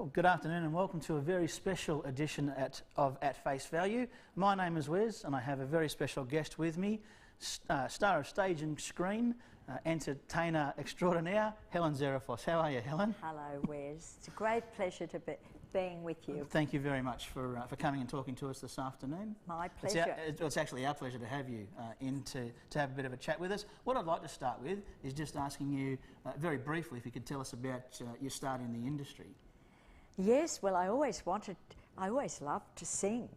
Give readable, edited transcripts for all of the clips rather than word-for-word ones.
Well, good afternoon and welcome to a very special edition of At Face Value. My name is Wes and I have a very special guest with me, star of stage and screen, entertainer extraordinaire, Helen Zerefos. How are you, Helen? Hello, Wes. It's a great pleasure to be being with you. Thank you very much for coming and talking to us this afternoon. My pleasure. It's actually our pleasure to have you to have a bit of a chat with us. What I'd like to start with is just asking you very briefly if you could tell us about your start in the industry. Yes, well, I always loved to sing,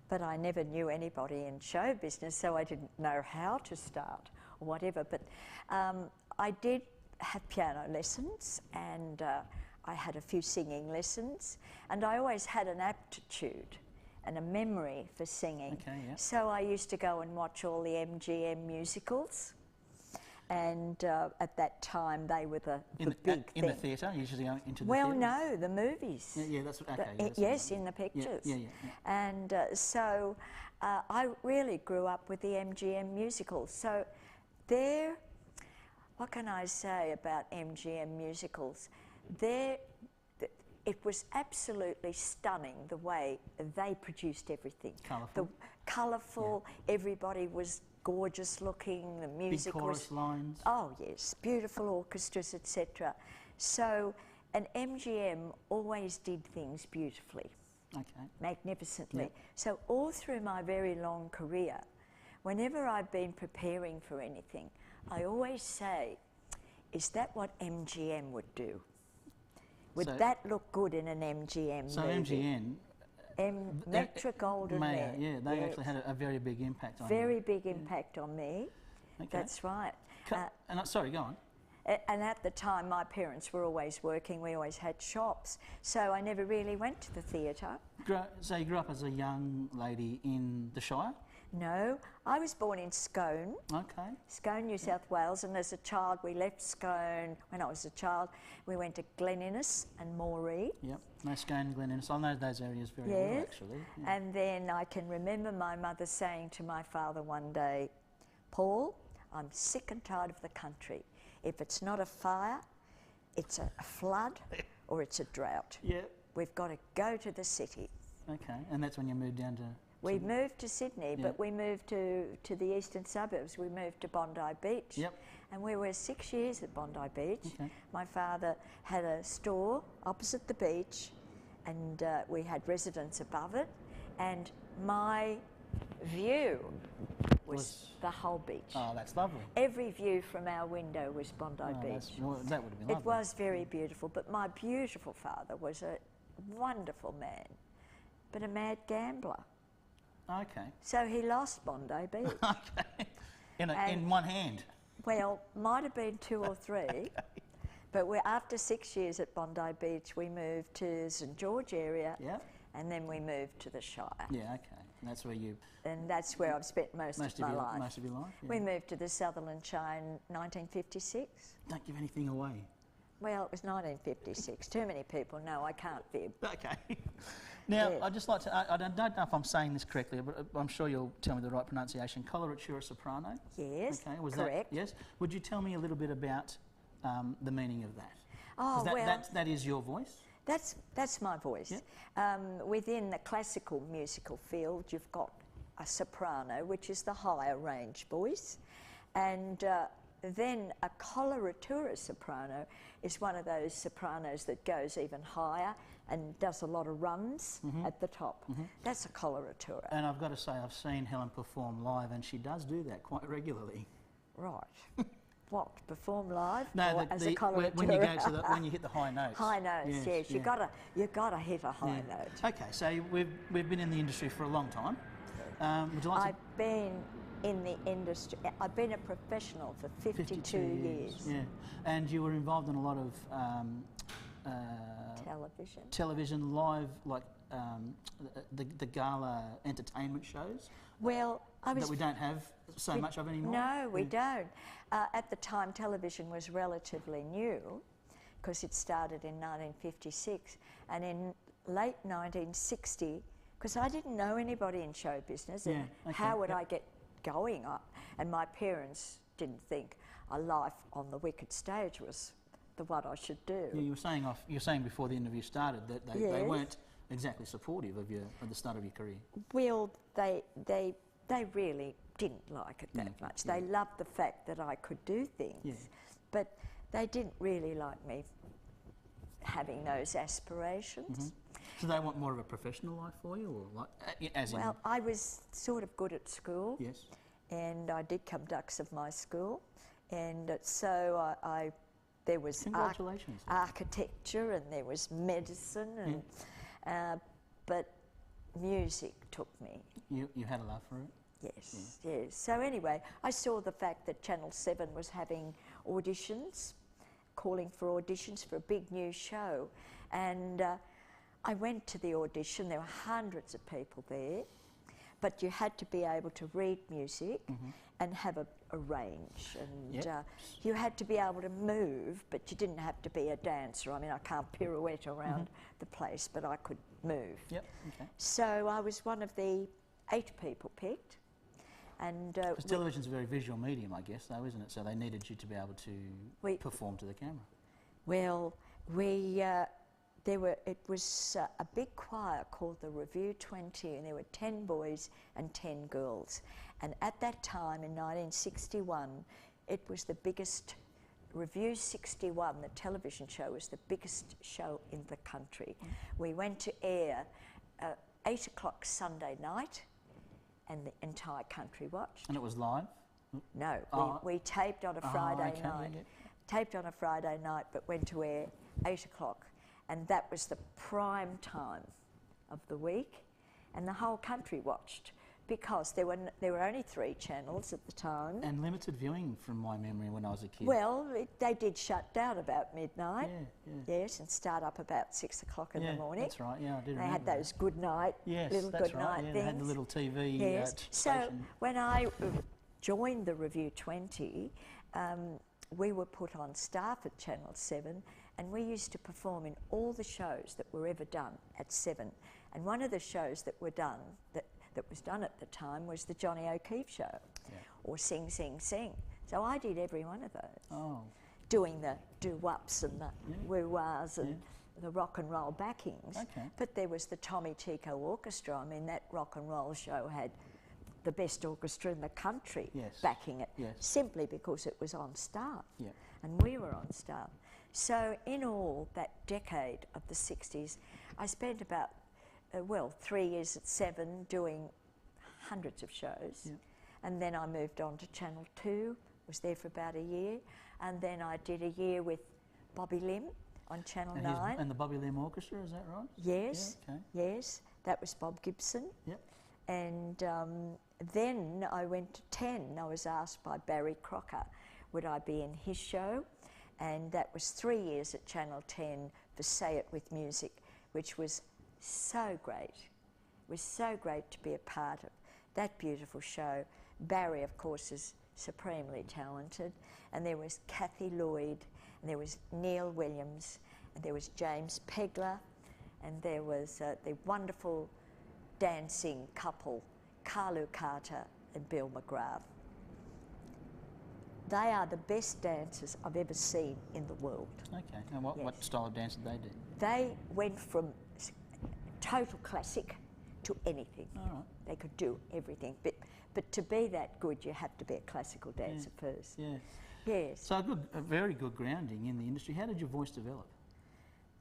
but I never knew anybody in show business, so I didn't know how to start or whatever. But I did have piano lessons and I had a few singing lessons, and I always had an aptitude and a memory for singing. Okay, yeah. So I used to go and watch all the MGM musicals. And at that time, they were the big thing. In the theatre, usually into the theatre? Well, no, the movies. Yeah, that's okay. Yes, in the pictures. Yeah. And so I really grew up with the MGM musicals. So there, what can I say about MGM musicals? It was absolutely stunning the way they produced everything. Colourful. Colourful, yeah. Everybody was gorgeous looking, the music big chorus lines. Oh yes, beautiful orchestras, etc. So, and MGM always did things beautifully. Okay. Magnificently. Yep. So all through my very long career, whenever I've been preparing for anything, I always say, is that what MGM would do? Would that look good in an MGM so movie? MGM... Metro-Goldwyn-Mayer. Yeah, they actually had a very big impact on you. Very big impact on me. Okay. That's right. Sorry, go on. And at the time, my parents were always working. We always had shops, so I never really went to the theatre. So you grew up as a young lady in the Shire? No, I was born in Scone. Okay. Scone, New South Wales, and as a child we left Scone. When I was a child, we went to Glen Innes and Moree. Yep, no, Scone, Glen Innes. I know those areas very well, actually. Yeah. And then I can remember my mother saying to my father one day, Paul, I'm sick and tired of the country. If it's not a fire, it's a flood or it's a drought. Yeah. We've got to go to the city. Okay, and that's when you moved down to... We moved to Sydney, but we moved to the eastern suburbs. We moved to Bondi Beach. Yep. And we were 6 years at Bondi Beach. Okay. My father had a store opposite the beach, and we had residents above it. And my view was the whole beach. Oh, that's lovely. Every view from our window was Bondi Beach. Well, that would have been lovely. It was very beautiful, but my beautiful father was a wonderful man, but a mad gambler. Okay. So he lost Bondi Beach. Okay. In one hand? Well, might have been two or three. Okay. But after 6 years at Bondi Beach, we moved to St George area. Yeah. And then we moved to the Shire. Yeah, okay. And that's where you... And that's where I've spent most of my life. Most of your life, yeah. We moved to the Sutherland Shire in 1956. Don't give anything away. Well, it was 1956. Too many people know, I can't fib. Okay. Now, I'd just like to... I don't know if I'm saying this correctly, but I'm sure you'll tell me the right pronunciation. Coloratura soprano? Yes, okay. Was correct. That, yes. Would you tell me a little bit about the meaning of that? Oh, that is your voice? That's my voice. Yeah. Within the classical musical field, you've got a soprano, which is the higher range voice, and then a coloratura soprano is one of those sopranos that goes even higher and does a lot of runs at the top. That's a coloratura. And I've got to say, I've seen Helen perform live, and she does do that quite regularly. Right. What, perform live? No, as a coloratura? when you go to when you hit the high notes. High notes, yes. You gotta hit a high note. Okay, so we've been in the industry for a long time. Would you like I've been in the industry. I've been a professional for 52 years. Yeah, and you were involved in a lot of television, live, like the gala entertainment shows. Well, that we don't have so much of anymore. No, we don't. At the time, television was relatively new because it started in 1956, and in late 1960, because I didn't know anybody in show business, and how would I get going up? And my parents didn't think a life on the wicked stage was what I should do. Yeah, you were saying before the interview started that they Yes. weren't exactly supportive of at the start of your career. Well, they really didn't like it that much. They loved the fact that I could do things, but they didn't really like me having those aspirations. So they want more of a professional life for you, or like, Well, I was sort of good at school. Yes. And I did come dux of my school, and so there was Congratulations. architecture, and there was medicine, and but music took me. You had a love for it? Yes, yes. So anyway, I saw the fact that Channel 7 was having auditions, calling for auditions for a big new show, and I went to the audition. There were hundreds of people there, but you had to be able to read music and have a range, and you had to be able to move, but you didn't have to be a dancer. I mean, I can't pirouette around the place, but I could move. Yep. Okay. So I was one of the 8 people picked. And because television's a very visual medium, I guess, though, isn't it? So they needed you to be able to perform to the camera. Well, it was a big choir called the Review 20, and there were 10 boys and 10 girls. And at that time, in 1961, it was the biggest, Review 61, the television show, was the biggest show in the country. We went to air 8 o'clock Sunday night, and the entire country watched. And it was live? No, we taped on a Friday night. Taped on a Friday night, but went to air 8 o'clock. And that was the prime time of the week, and the whole country watched, because there were only 3 channels at the time. And limited viewing, from my memory, when I was a kid. Well, they did shut down about midnight. Yeah. Yes, and start up about 6 o'clock in the morning. That's right. Yeah, I did. They had those good night, little that's good right. night Yeah, things. they had the little TV. Yes. So station. when I joined the Review 20, we were put on staff at Channel 7, and we used to perform in all the shows that were ever done at 7. And one of the shows that were done, that was done at the time, was the Johnny O'Keefe show, or Sing, Sing, Sing. So I did every one of those. Oh. Doing the doo-wops and the woo-wahs and the rock and roll backings. Okay. But there was the Tommy Tico Orchestra. I mean, that rock and roll show had the best orchestra in the country backing it, simply because it was on staff, and we were on staff. So in all that decade of the 60s, I spent about, 3 years at 7 doing hundreds of shows, and then I moved on to Channel 2, was there for about a year, and then I did a year with Bobby Lim on Channel 9. And the Bobby Lim Orchestra, is that right? Yes, yes, that was Bob Gibson. And then I went to 10. I was asked by Barry Crocker, would I be in his show? And that was 3 years at Channel 10 for Say It With Music, which was so great. It was so great to be a part of that beautiful show. Barry, of course, is supremely talented. And there was Kathy Lloyd, and there was Neil Williams, and there was James Pegler, and there was the wonderful dancing couple, Carlu Carter and Bill McGrath. They are the best dancers I've ever seen in the world. Okay, and what style of dance did they do? They went from total classic to anything. All right. They could do everything, but to be that good, you have to be a classical dancer first. Yeah. Yes. So a very good grounding in the industry. How did your voice develop?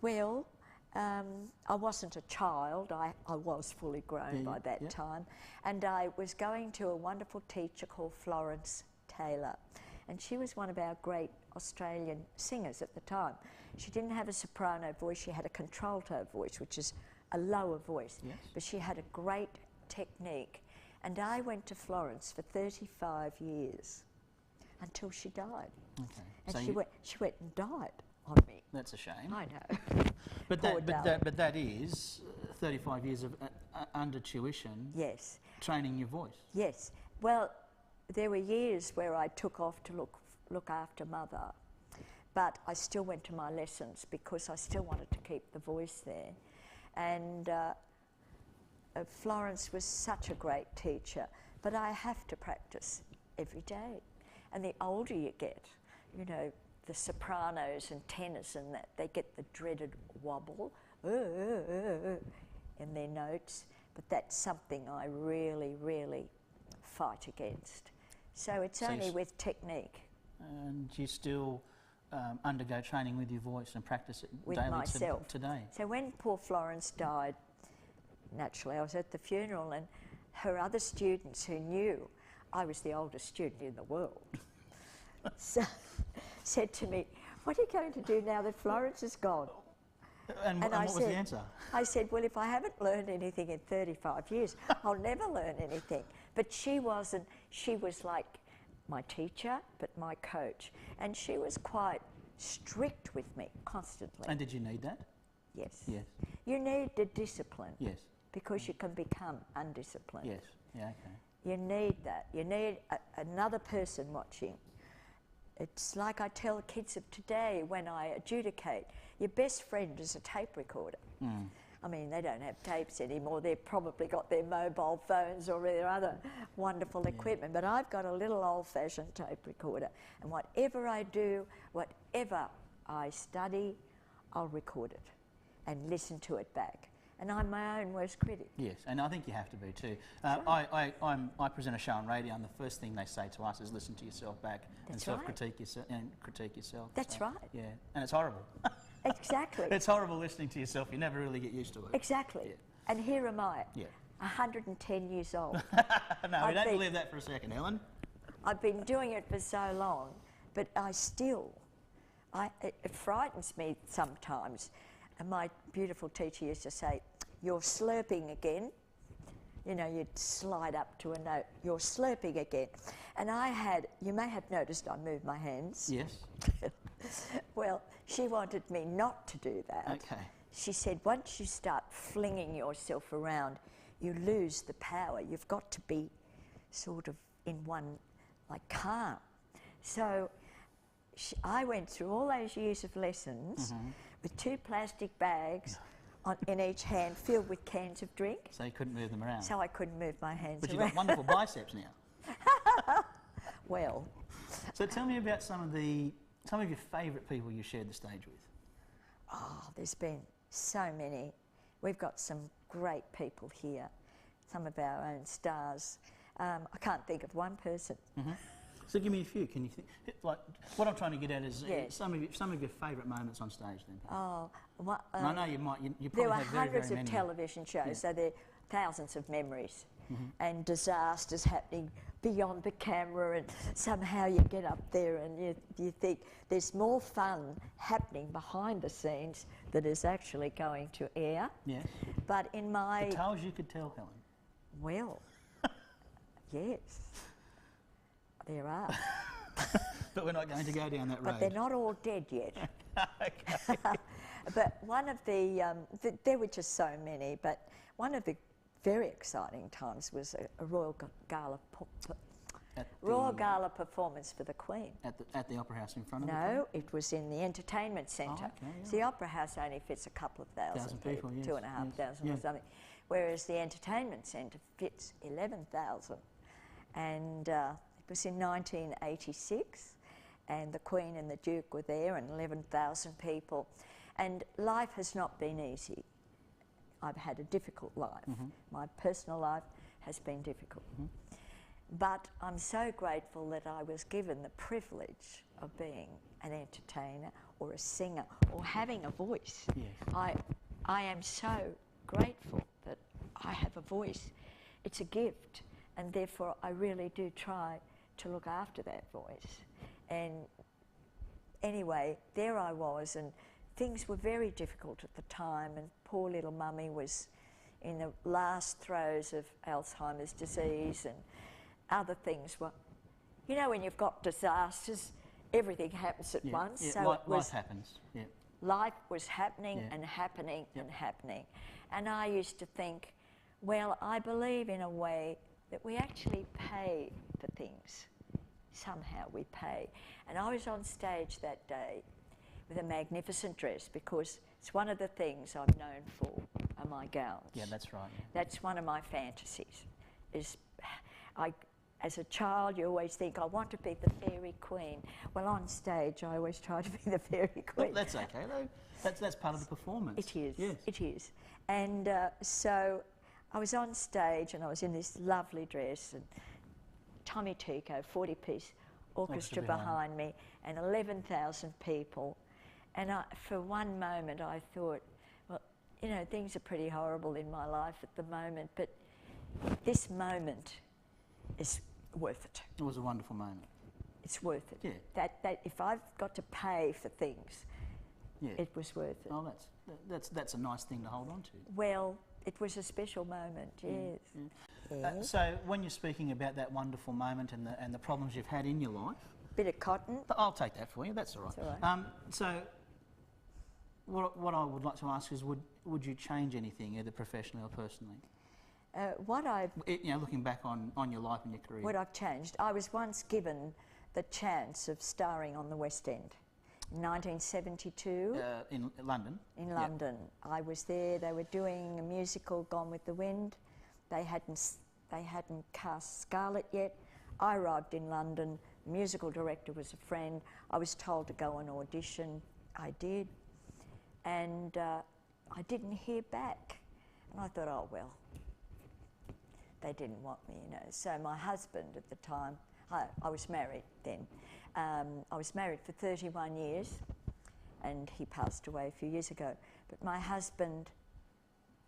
Well, I wasn't a child. I was fully grown by that time. And I was going to a wonderful teacher called Florence Taylor. And she was one of our great Australian singers at the time. She didn't have a soprano voice, she had a contralto voice, which is a lower voice. Yes. But she had a great technique. And I went to Florence for 35 years until she died. Okay. And So she went and died on me. That's a shame. I know. But that is 35 years of under tuition. Yes. Training your voice. Yes. Well, there were years where I took off to look after Mother, but I still went to my lessons because I still wanted to keep the voice there. And Florence was such a great teacher, but I have to practice every day. And the older you get, the sopranos and tenors and that, they get the dreaded wobble in their notes, but that's something I really, really fight against. So it's only with technique. And you still undergo training with your voice and practice it with daily myself today? So when poor Florence died, naturally I was at the funeral, and her other students who knew I was the oldest student in the world so, said to me, "What are you going to do now that Florence is gone?" And what was the answer? I said, "Well, if I haven't learned anything in 35 years, I'll never learn anything." But she wasn't. She was like my teacher, but my coach. And she was quite strict with me constantly. And did you need that? Yes. Yes. You need the discipline. Yes. Because you can become undisciplined. Yes. Yeah, okay. You need that. You need another person watching. It's like I tell kids of today when I adjudicate, your best friend is a tape recorder. Mm. I mean, they don't have tapes anymore. They've probably got their mobile phones or their other wonderful equipment. But I've got a little old-fashioned tape recorder. And whatever I do, whatever I study, I'll record it and listen to it back. And I'm my own worst critic. Yes, and I think you have to be too. I present a show on radio, and the first thing they say to us is listen to yourself back and self-critique yourself. That's right. Yeah, and it's horrible. Exactly. It's horrible listening to yourself. You never really get used to it. Exactly. Yeah. And here am I, 110 years old. No, we don't believe that for a second, Helen. I've been doing it for so long, but it frightens me sometimes. And my beautiful teacher used to say, "You're slurping again." You know, you'd slide up to a note, "You're slurping again." And you may have noticed I moved my hands. Yes. Well, she wanted me not to do that. Okay. She said, once you start flinging yourself around, you lose the power. You've got to be sort of in one, like calm. So I went through all those years of lessons with 2 plastic bags in each hand filled with cans of drink. So you couldn't move them around? So I couldn't move my hands But around. you've got wonderful biceps now. Well. So tell me about some of your favourite people you shared the stage with. Oh, there's been so many. We've got some great people here, some of our own stars. I can't think of one person. So give me a few. Can you think? Like, what I'm trying to get at is some of your favourite moments on stage. Then. Oh, I know you might. You there probably were have very, hundreds very of many. television shows, so there are thousands of memories and disasters happening beyond the camera, and somehow you get up there and you think there's more fun happening behind the scenes that is actually going to air. Yes. But in my... The tales you could tell, Helen. Well, yes, there are. But we're not going to go down that road. But they're not all dead yet. Okay. But one of there were just so many, but one of the very exciting times was a Royal Gala performance for the Queen. At the Opera House in front of the No, Queen? it was in the entertainment centre. Oh, okay, yeah. So the Opera House only fits a couple of thousand people, yes, 2,500 yes. or something, whereas the entertainment centre fits 11,000. And it was in 1986, and the Queen and the Duke were there, and 11,000 people. And life has not been easy. I've had a difficult life. My personal life has been difficult. But I'm so grateful that I was given the privilege of being an entertainer or a singer or having a voice. Yes. I am so grateful that I have a voice. It's a gift, and therefore I really do try to look after that voice. And anyway, there I was, and things were very difficult at the time, and poor little mummy was in the last throes of Alzheimer's disease, and other things were, you know, when you've got disasters, everything happens at once. Yeah, so life happens. Yeah. Life was happening and happening and happening. And I used to think, well, I believe in a way that we actually pay for things. Somehow we pay. And I was on stage that day with a magnificent dress, because it's one of the things I'm known for are my gowns. Yeah, that's right. Yeah. That's one of my fantasies. as a child, you always think, I want to be the fairy queen. Well, on stage, I always try to be the fairy queen. Well, that's okay, though. That's part of the performance. It is, yes. it is. And so I was on stage and I was in this lovely dress and Tommy Tico, 40-piece orchestra behind me and 11,000 people. And for one moment I thought, well, you know, things are pretty horrible in my life at the moment, but this moment is worth it. It was a wonderful moment. It's worth it. Yeah. That if I've got to pay for things, yeah. it was worth it. Oh, that's a nice thing to hold on to. Well, it was a special moment, yes. Yeah, yeah. So when you're speaking about that wonderful moment and the problems you've had in your life, bit of cotton. I'll take that for you. That's all right. That's all right. So what I would like to ask is, would you change anything, either professionally or personally? Looking back on your life and your career. What I've changed, I was once given the chance of starring on the West End. In 1972. In London? In London. Yep. I was there, they were doing a musical, Gone with the Wind. They hadn't cast Scarlett yet. I arrived in London, the musical director was a friend. I was told to go and audition. I did. And I didn't hear back. And I thought, oh well, they didn't want me, you know. So my husband at the time, I was married then. I was married for 31 years and he passed away a few years ago. But my husband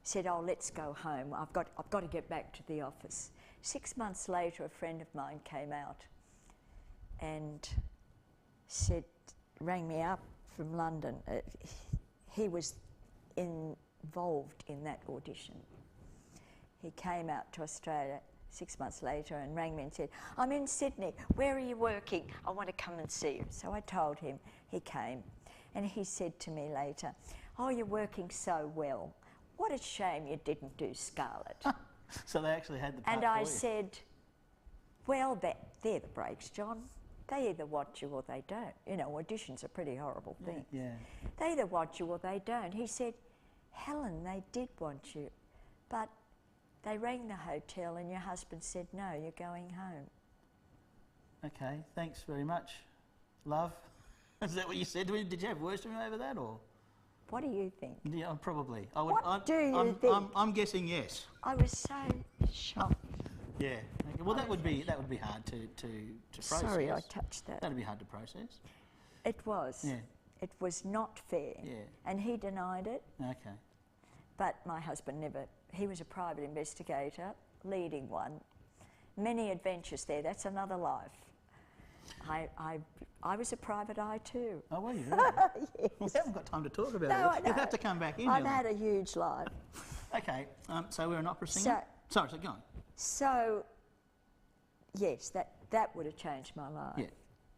said, oh, let's go home. I've got to get back to the office. 6 months later, a friend of mine came out and rang me up from London. He was involved in that audition. He came out to Australia 6 months later and rang me and said, I'm in Sydney, where are you working? I want to come and see you. So I told him, he came, and he said to me later, oh, you're working so well. What a shame you didn't do Scarlett. So they actually had the part And I said, well, they're the breaks, John. They either want you or they don't. You know, auditions are a pretty horrible thing. Yeah. They either want you or they don't. He said, Helen, they did want you, but they rang the hotel and your husband said, no, you're going home. Okay, thanks very much, love. Is that what you said to me? Did you have words to me over that, or? What do you think? Yeah, probably. What do you think? I'm guessing yes. I was so shocked. Yeah. Okay. Well, that would be hard to process. Sorry, I touched that. That'd be hard to process. It was. Yeah. It was not fair. Yeah. And he denied it. Okay. But my husband never. He was a private investigator, leading one. Many adventures there. That's another life. I was a private eye too. Oh, were you? Really? Yes. We haven't got time to talk about No, it. You'll have to come back in. I've had a huge life. Okay, so we're an opera singer? Sorry, go on. So, yes, that would have changed my life. Yeah.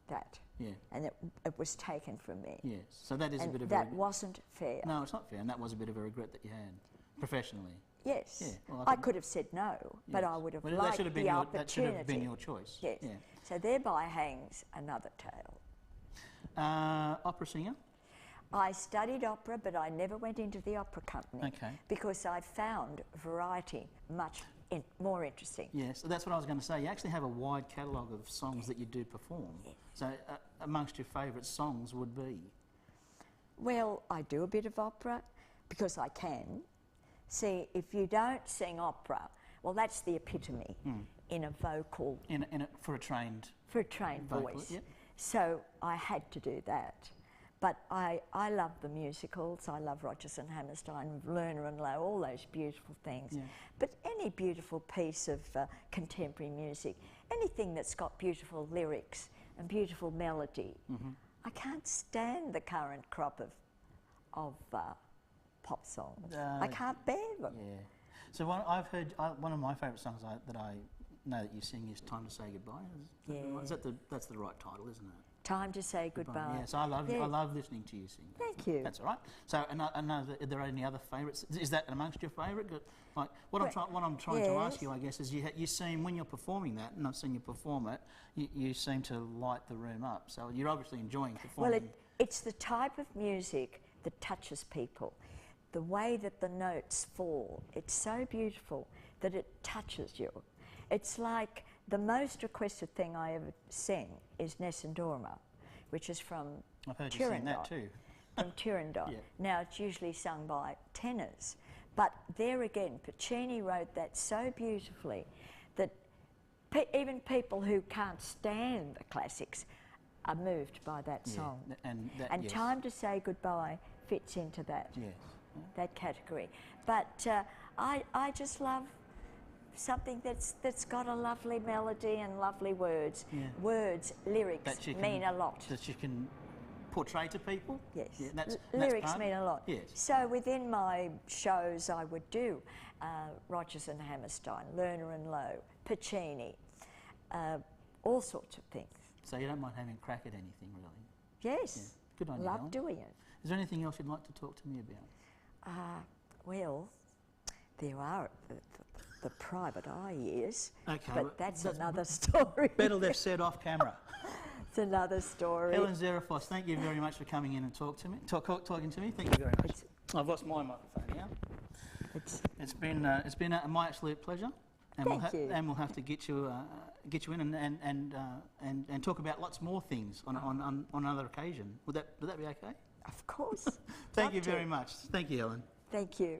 That. Yeah. And it was taken from me. Yes, so that is and a bit of that wasn't fair. No, it's not fair, and that was a bit of a regret that you had, professionally. Yes. Yeah, well, I could have said no, but I would have liked the opportunity. That should have been your choice. Yes. Yeah. So thereby hangs another tale. Opera singer? I studied opera, but I never went into the opera company. Okay. Because I found variety much more interesting. Yes, so that's what I was going to say. You actually have a wide catalogue of songs that you do perform. Yes. So amongst your favourite songs would be? Well, I do a bit of opera because I can. See, if you don't sing opera, well, that's the epitome in a vocal... For a trained vocal, voice. Yep. So I had to do that. But I love the musicals. I love Rodgers and Hammerstein, Lerner and Lowe, all those beautiful things. Yeah. But any beautiful piece of contemporary music, anything that's got beautiful lyrics and beautiful melody, I can't stand the current crop of pop songs. I can't bear them. Yeah. So I've heard one of my favourite songs that I know that you sing is "Time to Say Goodbye." That's the right title, isn't it? Time to Say Goodbye. Yes, I love listening to you sing. Thank you. That's all right. So, are there any other favourites? Is that amongst your favourite? Like what I'm trying to ask you, I guess, is you seem, when you're performing that, and I've seen you perform it, you seem to light the room up. So you're obviously enjoying performing. Well, it's the type of music that touches people. The way that the notes fall, it's so beautiful that it touches you. It's like the most requested thing I ever sing is Nessun which is from I've heard you sing that too. From Turandot. Yeah. Now it's usually sung by tenors, but there again, Puccini wrote that so beautifully that even people who can't stand the classics are moved by that song. And yes. Time to Say Goodbye fits into that, Yes. that category. But I just love something that's got a lovely melody and lovely words. Yeah. Words, lyrics mean a lot. That you can portray to people. Yes, Yeah, lyrics mean a lot. Yes. So within my shows I would do Rodgers and Hammerstein, Lerner and Loewe, Puccini, all sorts of things. So you don't mind having a crack at anything, really? Yes. Yeah. Good on you, Love Helen. doing it. Is there anything else you'd like to talk to me about? Well, there are the private eye years, Okay, but well, that's that's another story. Better left said off camera. It's another story. Helen Zerefos, thank you very much for coming in and talking to me. Thank you very much. I've lost my microphone now. It's been my absolute pleasure. And Thank you. And we'll have to get you in and talk about lots more things on another occasion. Would that be okay? Of course. Thank you Love to. very much. Thank you, Helen. Thank you.